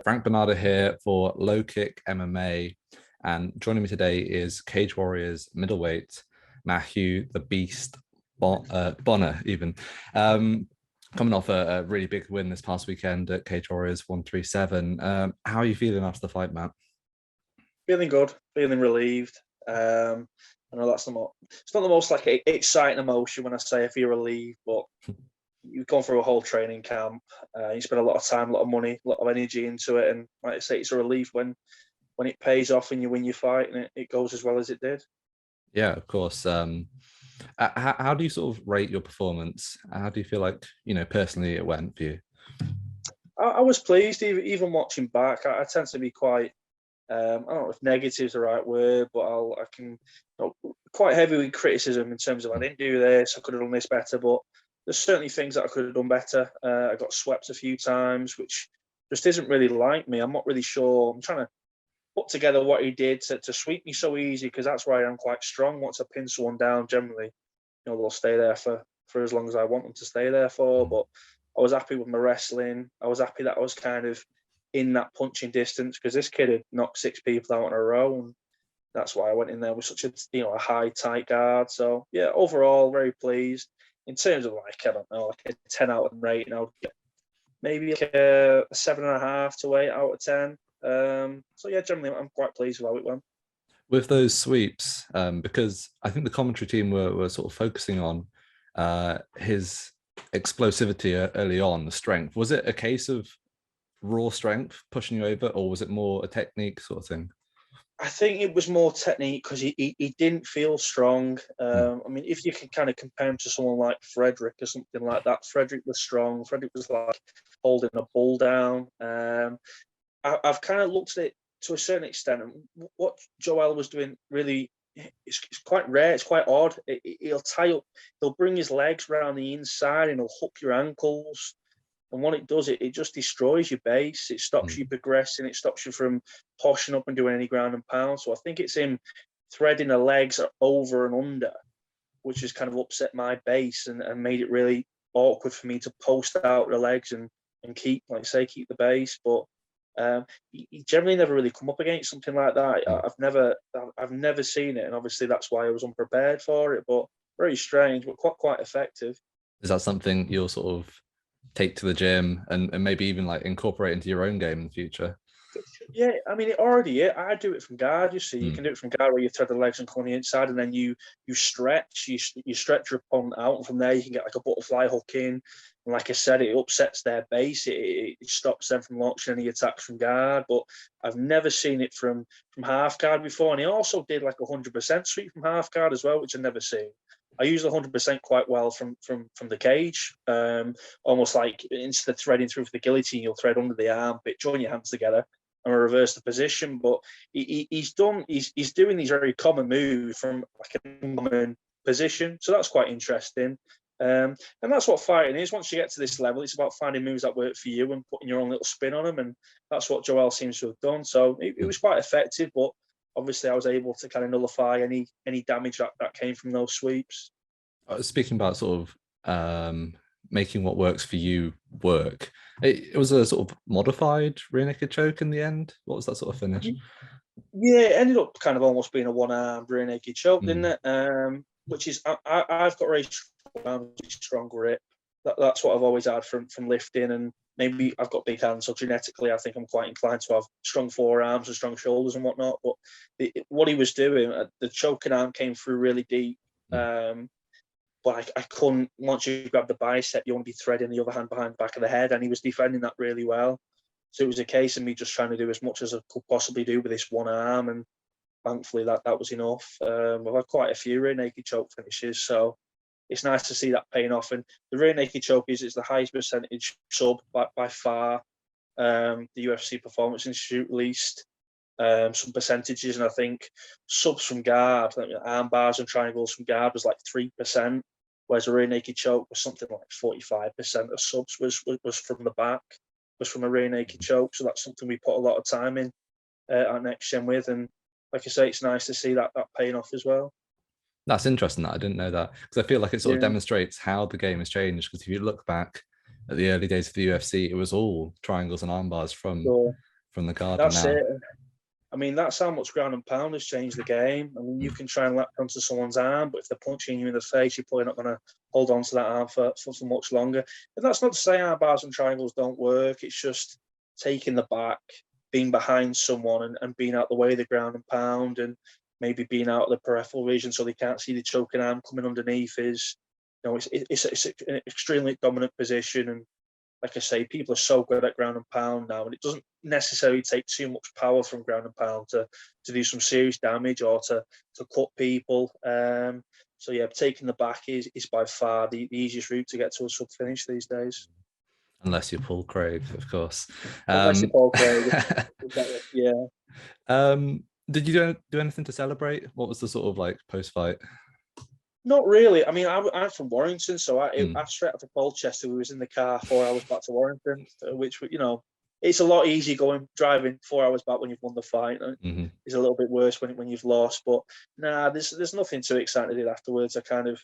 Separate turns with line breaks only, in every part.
Frank Bonada here for LowKick MMA, and joining me today is Cage Warriors middleweight Matthew the Beast Bonner, even coming off a really big win this past weekend at Cage Warriors 137. How are you feeling after the fight, Matt?
Feeling good, feeling relieved. I know it's not the most like exciting emotion when I say I feel relieved, but you've gone through a whole training camp. You spend a lot of time, a lot of money, a lot of energy into it, and like I say, it's a relief when it pays off and you win your fight and it goes as well as it did.
Yeah, of course. How do you sort of rate your performance? How do you feel like, personally it went for you?
I was pleased, even watching back. I tend to be quite, I don't know if negative is the right word, but I can quite heavy with criticism in terms of I didn't do this, I could have done this better, but there's certainly things that I could have done better. I got swept a few times, which just isn't really like me. I'm not really sure. I'm trying to put together what he did to sweep me so easy, because that's why I'm quite strong. Once I pin someone down, generally, they'll stay there for as long as I want them to stay there for. But I was happy with my wrestling. I was happy that I was kind of in that punching distance, because this kid had knocked 6 people out in a row, and that's why I went in there with such a high, tight guard. So yeah, overall very pleased. In terms of I don't know, like a 10 out of 10 rating, I would get maybe like a 7.5 to 8 out of 10. So yeah, generally I'm quite pleased with how it went.
With those sweeps, because I think the commentary team were sort of focusing on his explosivity early on, the strength. Was it a case of raw strength pushing you over, or was it more a technique sort of thing?
I think it was more technique, because he didn't feel strong. I mean, if you can kind of compare him to someone like Frederick or something like that, Frederick was strong. Frederick was like holding a bull down. I've kind of looked at it to a certain extent, and what Joel was doing really, it's quite rare. It's quite odd. He'll bring his legs around the inside and he'll hook your ankles. And what it does, it just destroys your base. It stops you progressing. It stops you from pushing up and doing any ground and pound. So I think it's him threading the legs over and under, which has kind of upset my base and made it really awkward for me to post out the legs and keep, like I say, keep the base. But he generally never really come up against something like that. I've never seen it, and obviously that's why I was unprepared for it. But very strange, but quite effective.
Is that something you'll sort of take to the gym and maybe even like incorporate into your own game in the future?
Yeah, I mean, I do it from guard. You see, you can do it from guard where you thread the legs and come on the inside, and then you stretch, you stretch your opponent out, and from there you can get like a butterfly hook in. And like I said, it upsets their base. It stops them from launching any attacks from guard. But I've never seen it from half guard before. And he also did like 100% sweep from half guard as well, which I've never seen. I use the 100% quite well from the cage, almost like instead of threading through for the guillotine, you'll thread under the armpit, join your hands together, and reverse the position. But he's doing these very common moves from like a common position, so that's quite interesting. And that's what fighting is. Once you get to this level, it's about finding moves that work for you and putting your own little spin on them, and that's what Joel seems to have done. So it was quite effective, but obviously I was able to kind of nullify any damage that came from those sweeps.
Speaking about sort of making what works for you work, it was a sort of modified rear naked choke in the end. What was that sort of finish?
Yeah, it ended up kind of almost being a one-armed rear naked choke, didn't it? Which is I've got really strong grip. That's what I've always had from lifting, and maybe I've got big hands, so genetically I think I'm quite inclined to have strong forearms and strong shoulders and whatnot. But what he was doing, the choking arm came through really deep. But I couldn't, once you grab the bicep, you want to be threading the other hand behind the back of the head, and he was defending that really well. So it was a case of me just trying to do as much as I could possibly do with this one arm, and thankfully that was enough. I've had quite a few rear naked choke finishes, so it's nice to see that paying off. And the rear naked choke is the highest percentage sub by far. The UFC Performance Institute released some percentages, and I think subs from guard, like arm bars and triangles from guard, was like 3%, whereas a rear naked choke was something like 45% of subs was from the back, was from a rear naked choke. So that's something we put a lot of time in our next gen with, and like I say, it's nice to see that paying off as well.
That's interesting. That I didn't know that, because I feel like it sort of demonstrates how the game has changed. Because if you look back at the early days of the UFC, it was all triangles and arm bars from from the garden
That's
now.
it. I mean, that's how much ground and pound has changed the game. I mean, you can try and latch onto someone's arm, but if they're punching you in the face, you're probably not going to hold on to that arm for much longer. And that's not to say arm bars and triangles don't work. It's just taking the back, being behind someone and being out the way of the ground and pound, and maybe being out of the peripheral vision so they can't see the choking arm coming underneath is, it's an extremely dominant position. And like I say, people are so good at ground and pound now, and it doesn't necessarily take too much power from ground and pound to do some serious damage or to cut people. So yeah, taking the back is by far the easiest route to get to a sub finish these days.
Unless you're Paul Craig, of course.
Unless you're Paul Craig. Yeah.
Did you do anything to celebrate? What was the sort of like post-fight?
Not really. I mean, I'm from Warrington, so I straight after Colchester, we was in the car 4 hours back to Warrington, which, it's a lot easier driving 4 hours back when you've won the fight. It's a little bit worse when you've lost. But nah, there's nothing too exciting afterwards. I kind of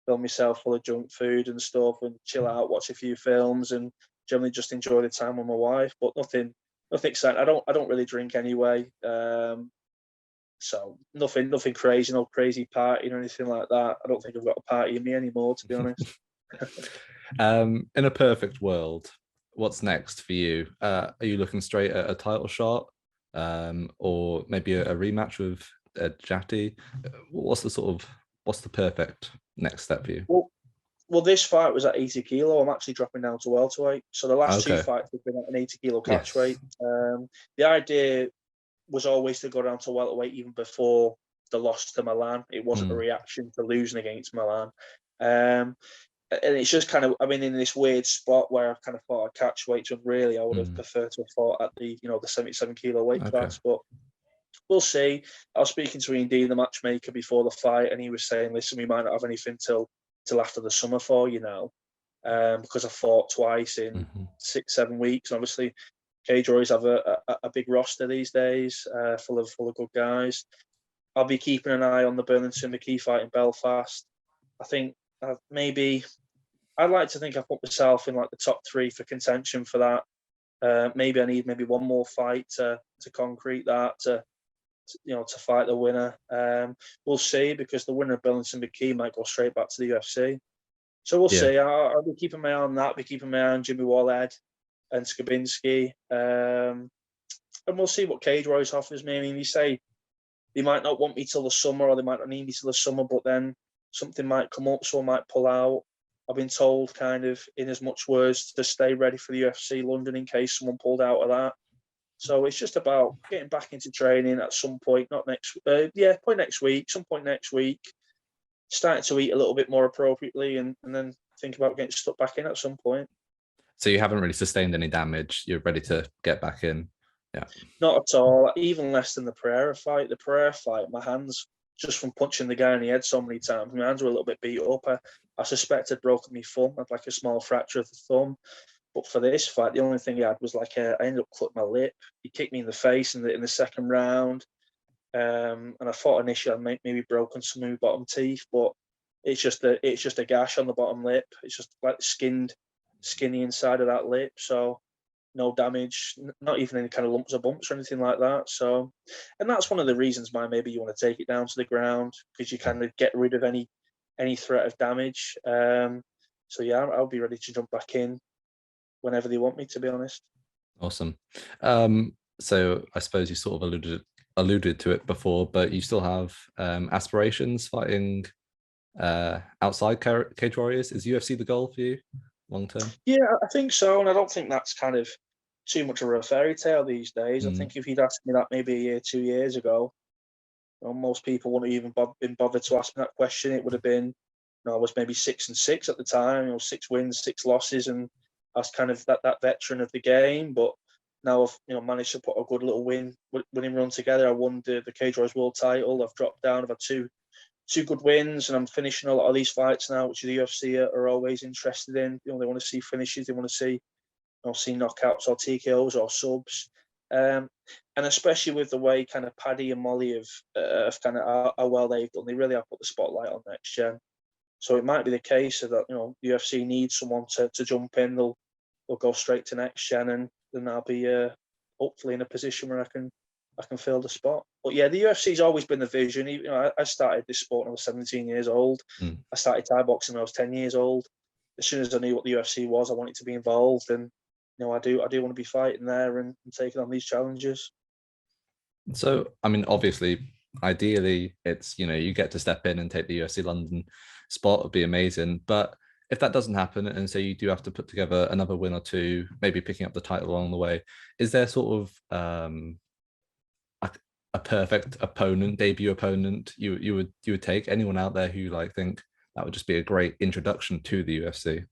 fill myself full of junk food and stuff and chill out, watch a few films, and generally just enjoy the time with my wife. But nothing exciting. I don't really drink anyway. So nothing crazy, no crazy party or anything like that. I don't think I've got a party in me anymore, to be honest.
In a perfect world, what's next for you? Are you looking straight at a title shot, or maybe a rematch with Jati? What's the perfect next step for you?
Well, this fight was at 80 kilo. I'm actually dropping down to welterweight. So the last two fights have been at an 80 kilo catch weight. The idea was always to go down to welterweight even before the loss to Milan. It wasn't a reaction to losing against Milan. And it's just kind of, in this weird spot where I kind of thought I'd catch weight, and really I would have preferred to have fought at the 77 kilo weight class. But we'll see. I was speaking to Ian Garry, the matchmaker, before the fight, and he was saying, listen, we might not have anything till after the summer for you now, because I fought twice in 6-7 weeks. And obviously, Cage Warriors have a big roster these days, full of good guys. I'll be keeping an eye on the Burlington McKee fight in Belfast. I think maybe I'd like to think I've put myself in like the top 3 for contention for that. Maybe I need one more fight to concrete that, to fight the winner. We'll see, because the winner of Burlington McKee might go straight back to the UFC. So we'll see. I'll be keeping my eye on that. Be keeping my eye on Jimmy Wallhead and Skabinski, and we'll see what Cage Warriors offers me. I mean, you say they might not want me till the summer, or they might not need me till the summer, but then something might come up, so I might pull out. I've been told, kind of in as much words, to stay ready for the UFC London in case someone pulled out of that. So it's just about getting back into training at some point, probably next week, some point next week, starting to eat a little bit more appropriately, and then think about getting stuck back in at some point.
So you haven't really sustained any damage. You're ready to get back in. Yeah.
Not at all. Even less than the Pereira fight. The Pereira fight, my hands, just from punching the guy in the head so many times, my hands were a little bit beat up. I suspect I'd broken my thumb. I had like a small fracture of the thumb. But for this fight, the only thing he had was I ended up cutting my lip. He kicked me in the face in the second round. And I thought initially I maybe broken some of my bottom teeth, but it's just a gash on the bottom lip. It's just like skinny inside of that lip. So no damage, not even any kind of lumps or bumps or anything like that. So, and that's one of the reasons why maybe you want to take it down to the ground, because you kind of get rid of any threat of damage. So yeah, I'll be ready to jump back in whenever they want me, to be honest.
Awesome. So I suppose you sort of alluded to it before, but you still have aspirations fighting outside Cage Warriors. Is UFC the goal for you long term?
Yeah, I think so, and I don't think that's kind of too much of a fairy tale these days. I think if you'd asked me that maybe a year, 2 years ago, most people wouldn't have even been bothered to ask me that question. It would have been, I was maybe 6-6 at the time, 6 wins, 6 losses, and I was kind of that veteran of the game. But now I've managed to put a good little winning run together. I won the Cage Warriors World title. I've dropped down. I've had two good wins, and I'm finishing a lot of these fights now, which the UFC are always interested in. They want to see finishes. They want to see knockouts or TKOs or subs. And especially with the way kind of Paddy and Molly have kind of how well they've done, they really have put the spotlight on next gen. So it might be the case that UFC needs someone to jump in. They'll go straight to next gen, and then I'll be hopefully in a position where I can fill the spot. But yeah, the UFC's always been the vision. You know, I started this sport when I was 17 years old. I started Thai boxing when I was 10 years old. As soon as I knew what the UFC was, I wanted to be involved, and you know, I do want to be fighting there and taking on these challenges.
So, I mean, obviously, ideally, it's, you know, you get to step in and take the UFC London spot, would be amazing. But if that doesn't happen, and say you do have to put together another win or two, maybe picking up the title along the way, is there sort of a perfect opponent, debut opponent you would take? Anyone out there who like think that would just be a great introduction to the UFC?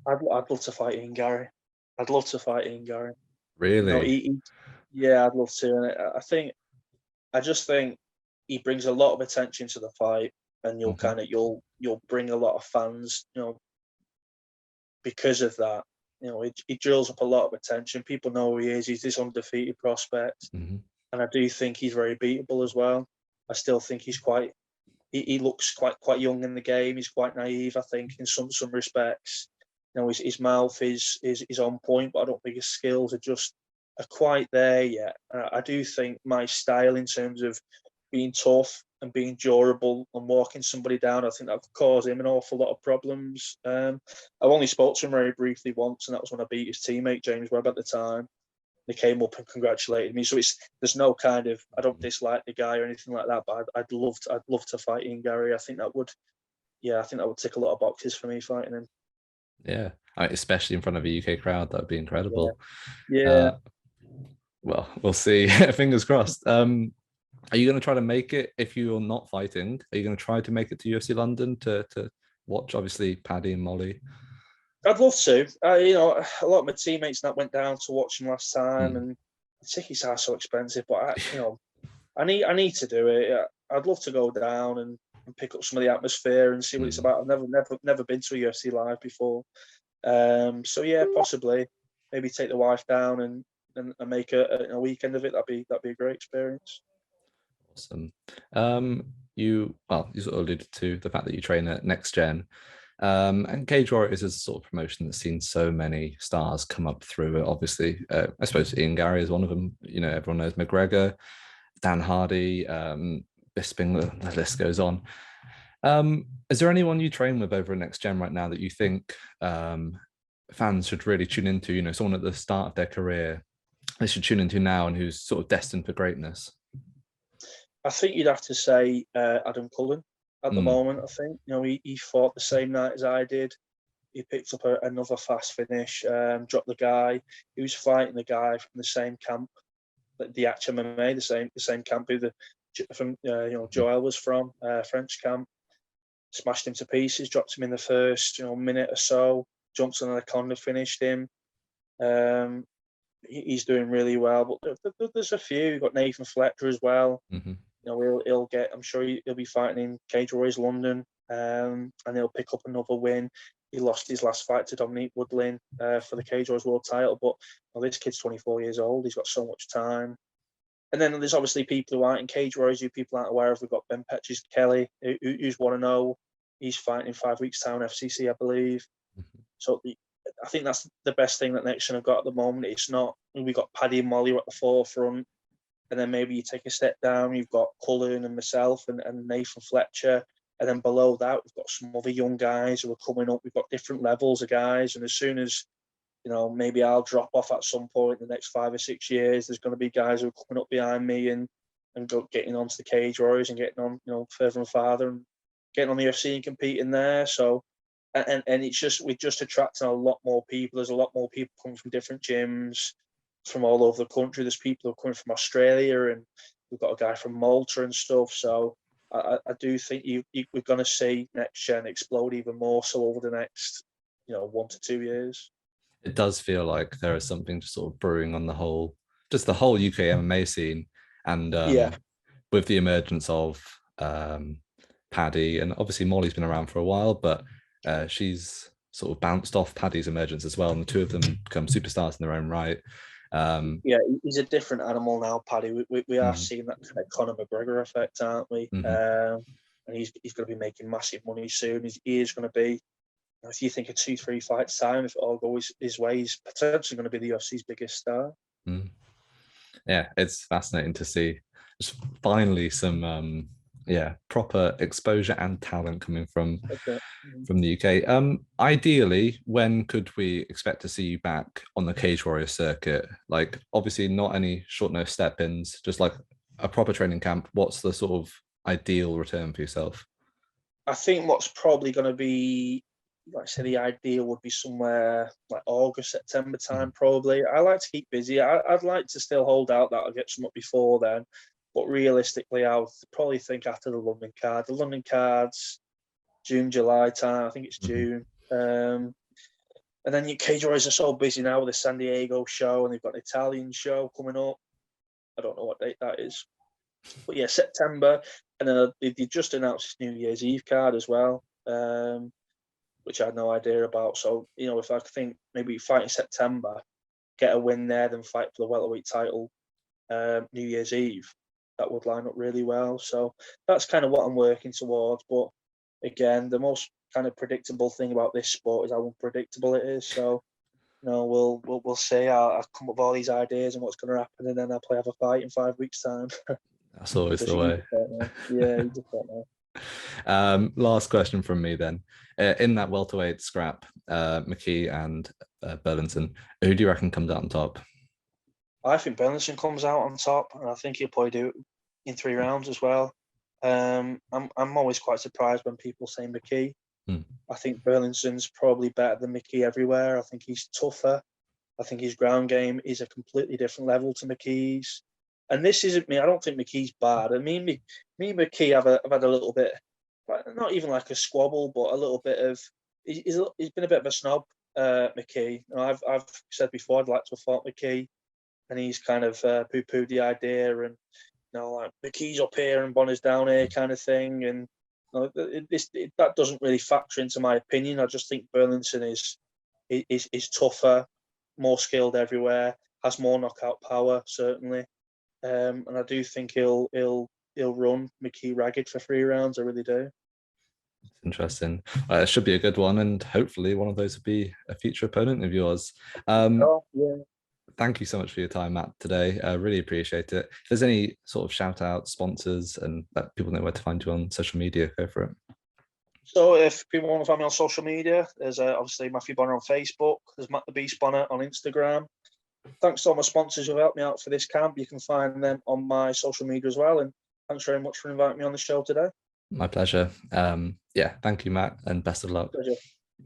I'd love to fight Ian Garry. I'd love to fight Ian Garry. You know,
Really?
yeah, I'd love to. And I just think he brings a lot of attention to the fight, and you'll bring a lot of fans, you know, because of that. You know, he drills up a lot of attention. People know who he is. He's this undefeated prospect, and I do think he's very beatable as well. I still think he looks quite young in the game. He's quite naive, I think, in some respects. You know, his mouth is on point, but I don't think his skills are quite there yet. I do think my style in terms of being tough and being durable and walking somebody down, I think that could cause him an awful lot of problems. I've only spoke to him very briefly once, and that was when I beat his teammate James Webb at the time. They came up and congratulated me. So there's no kind of, I don't dislike the guy or anything like that, but I'd love to fight Ian Garry. I think that would tick a lot of boxes for me fighting him.
Yeah, I mean, especially in front of a UK crowd, that would be incredible.
Yeah.
Well, we'll see. Fingers crossed. Are you going to try to make it if you're not fighting? Are you going to try to make it to UFC London to watch, obviously, Paddy and Molly?
I'd love to. You know, a lot of my teammates that went down to watch him last time, and the tickets are so expensive. But I need to do it. I'd love to go down and pick up some of the atmosphere and see what it's about. I've never been to a UFC live before. So yeah, possibly maybe take the wife down and make a weekend of it. That'd be a great experience.
Awesome. You sort of alluded to the fact that you train at Next Gen. And Cage Warriors is a sort of promotion that's seen so many stars come up through it. Obviously, I suppose Ian Garry is one of them. You know, everyone knows McGregor, Dan Hardy, Bisping, the list goes on. Is there anyone you train with over at Next Gen right now that you think fans should really tune into? You know, someone at the start of their career they should tune into now and who's sort of destined for greatness?
I think you'd have to say Adam Cullen at the moment. I think, you know, he fought the same night as I did. He picked up another fast finish, dropped the guy. He was fighting the guy from the same camp, the Arch MMA, the same camp who Joel was from, French camp. Smashed him to pieces, dropped him in the first minute or so. Jumped on Anaconda, finished him. He's doing really well, but there's a few. You've got Nathan Fletcher as well. You know, he'll get. I'm sure he'll be fighting in Cage Warriors London, and he'll pick up another win. He lost his last fight to Dominique Woodlin for the Cage Warriors World Title, but this kid's 24 years old. He's got so much time. And then there's obviously people who aren't in Cage Warriors who people aren't aware of. We've got Ben Petches Kelly, who's 1-0. He's fighting in 5 weeks' time, FCC, I believe. So I think that's the best thing that Next Gen have got at the moment. It's not, we've got Paddy and Molly at the forefront, and then maybe you take a step down, you've got Cullen and myself and Nathan Fletcher, and then below that, we've got some other young guys who are coming up. We've got different levels of guys, and as soon as, maybe I'll drop off at some point in the next 5 or 6 years, there's going to be guys who are coming up behind me and getting onto the Cage Warriors and getting on, further and farther and getting on the UFC and competing there. So, and we're just attracting a lot more people. There's a lot more people coming from different gyms from all over the country. There's people who are coming from Australia, and we've got a guy from Malta and stuff. So I do think we're going to see Next Gen explode even more so over the next 1 to 2 years.
It does feel like there is something just sort of brewing on the whole UK MMA scene, and with the emergence of Paddy, and obviously Molly's been around for a while, but she's sort of bounced off Paddy's emergence as well, and the two of them become superstars in their own right.
Yeah, he's a different animal now, Paddy. We are seeing that kind of Conor McGregor effect, aren't we? And he's going to be making massive money soon. He is going to be, if you think of 2-3 fights time, if it all goes his way, he's potentially going to be the UFC's biggest star.
Yeah, it's fascinating to see just finally some proper exposure and talent coming from
Okay.
the UK. Ideally, when could we expect to see you back on the Cage Warrior circuit? Like, obviously, not any short notice step-ins, just like a proper training camp. What's the sort of ideal return for yourself?
I think what's probably going to be, like I say, the ideal would be somewhere like August, September time, probably. I like to keep busy. I'd like to still hold out that I'll get some up before then. But realistically, I would probably think after the London card. The London card's June, July time. I think it's June. And then your Cage Warriors are so busy now with the San Diego show, and they've got an Italian show coming up. I don't know what date that is. But yeah, September. And then they just announced this New Year's Eve card as well, which I had no idea about. So, you know, if I think maybe fight in September, get a win there, then fight for the welterweight title New Year's Eve, that would line up really well. So that's kind of what I'm working towards. But again, the most kind of predictable thing about this sport is how unpredictable it is. So, you know, we'll see. I'll come up with all these ideas and what's going to happen, and then I'll probably have a fight in 5 weeks' time.
That's always the way.
Yeah, you just don't know.
Last question from me then. In that welterweight scrap, McKee and Burlington, who do you reckon comes out on top?
I think Burlington comes out on top, and I think he'll probably do it in 3 rounds as well. I'm always quite surprised when people say McKee. I think Burlington's probably better than McKee everywhere. I think he's tougher. I think his ground game is a completely different level to McKee's. And this isn't me. I don't think McKee's bad. I mean, me and McKee have had a little bit, not even like a squabble, but a little bit of. He's been a bit of a snob, McKee. You know, I've said before I'd like to have fought McKee, and he's kind of poo-pooed the idea, and you know, like McKee's up here and Bonner's down here, kind of thing. And you know, that doesn't really factor into my opinion. I just think Burlington is tougher, more skilled everywhere, has more knockout power certainly. And I do think he'll run McKee ragged for 3 rounds. I really do.
Interesting. It should be a good one, and hopefully one of those will be a future opponent of yours.
Yeah.
Thank you so much for your time, Matt, today. I really appreciate it. If there's any sort of shout out, sponsors, and that people know where to find you on social media, go for it.
So if people want to find me on social media, there's obviously Matthew Bonner on Facebook. There's Matt the Beast Bonner on Instagram. Thanks to all my sponsors who helped me out for this camp. You can find them on my social media as well. And thanks very much for inviting me on the show today.
My pleasure. Yeah, thank you, Matt, and best of luck.
Pleasure.